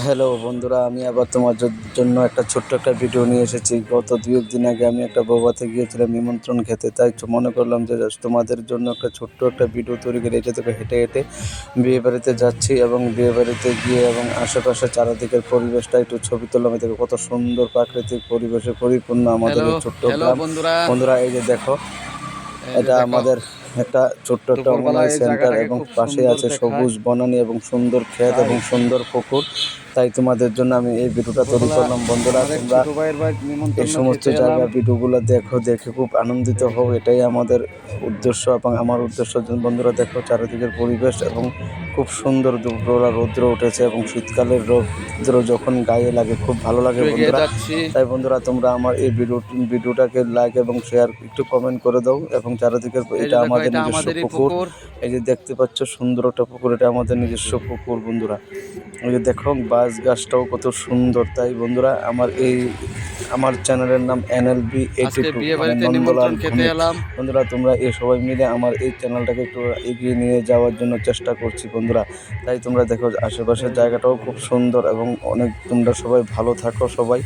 Hello বন্ধুরা, আমি আবার তোমাদের জন্য একটা ছোট্ট একটা ভিডিও নিয়ে এসেছি। গত 2-1 দিন আগে আমি একটা বৌভাতে গিয়েছিলাম নিমন্ত্রণ খেতে। তাই মনে করলাম যে তোমাদের জন্য একটা ছোট্ট একটা ভিডিও তৈরি করে এটা থেকে হেঁটে হেঁটে বিয়েবাড়িতে যাচ্ছি এবং বিয়েবাড়িতে গিয়ে এবং আশেপাশে চারিদিকের পরিবেশটা একটু ছবি তুললাম। এদিকে কত সুন্দর প্রাকৃতিক পরিবেশে পরিপূর্ণ আমাদের হ্যালো এই ছোট্ট হ্যালো গ্রাম। বন্ধুরা, বন্ধুরা, এই যে দেখো, এই যে এটা দেখো আমাদের একটা ছোট্ট একটা দুপুরবেলা অঙ্গনওয়াড়ি এই সেন্টার জায়গাটাকে এবং খুব পাশে সুন্দর আছে দেখায়। সবুজ বনানী এবং সুন্দর ক্ষেত তাই এবং সুন্দর পুকুর। তাই তোমাদের জন্য আমি এই ভিডিওটা তৈরি দুপুরবেলা করলাম। বন্ধুরা, আমার এক তোমরা ছোট ভাইয়ের বাড়ি এই নিমন্ত্রণ সমস্ত খেতে এলাম। জায়গার ভিডিওগুলো দেখো, দেখে খুব আনন্দিত এই হও, যে এটাই আমাদের উদ্দেশ্য এবং আমার উদ্দেশ্য। বন্ধুরা দেখো চারিদিকের পরিবেশ এবং খুব সুন্দর দুপুরবেলা রৌদ্র উঠেছে এবং শীতকালের রৌদ্র যখন গায়ে লাগে খুব ভালো একটু লাগে এগিয়ে বন্ধুরা। যাচ্ছি। তাই বন্ধুরা, তোমরা আমার এই ভিডিওটাকে লাইক এবং শেয়ার একটু কমেন্ট করে দাও। এবং চারিদিকের এই যে এটা দেখো আমাদের এটা নিজস্ব আমাদেরই পুকুর। পুকুর। এই যে দেখতে পাচ্ছ সুন্দর একটা পুকুর, এটা আমাদের এই নিজস্ব যে পুকুর বন্ধুরা। এই যে দেখো বাঁশ গাছটাও কত সুন্দর। তাই বন্ধুরা, আমার চ্যানেলের নাম NLB আজকে 82, বিয়ে মানে বাড়িতে নন্দলাল নিমন্ত্রণ খেতে ভূমিক। এলাম। বন্ধুরা, তোমরা এই সবাই মিলে আমার এই চ্যানেলটাকে একটু এগিয়ে নিয়ে যাওয়ার জন্য চেষ্টা করছি বন্ধুরা। তাই তোমরা দেখো আশেপাশের এই যে জায়গাটাও খুব সুন্দর এবং অনেক, তোমরা সবাই ভালো থাকো সবাই।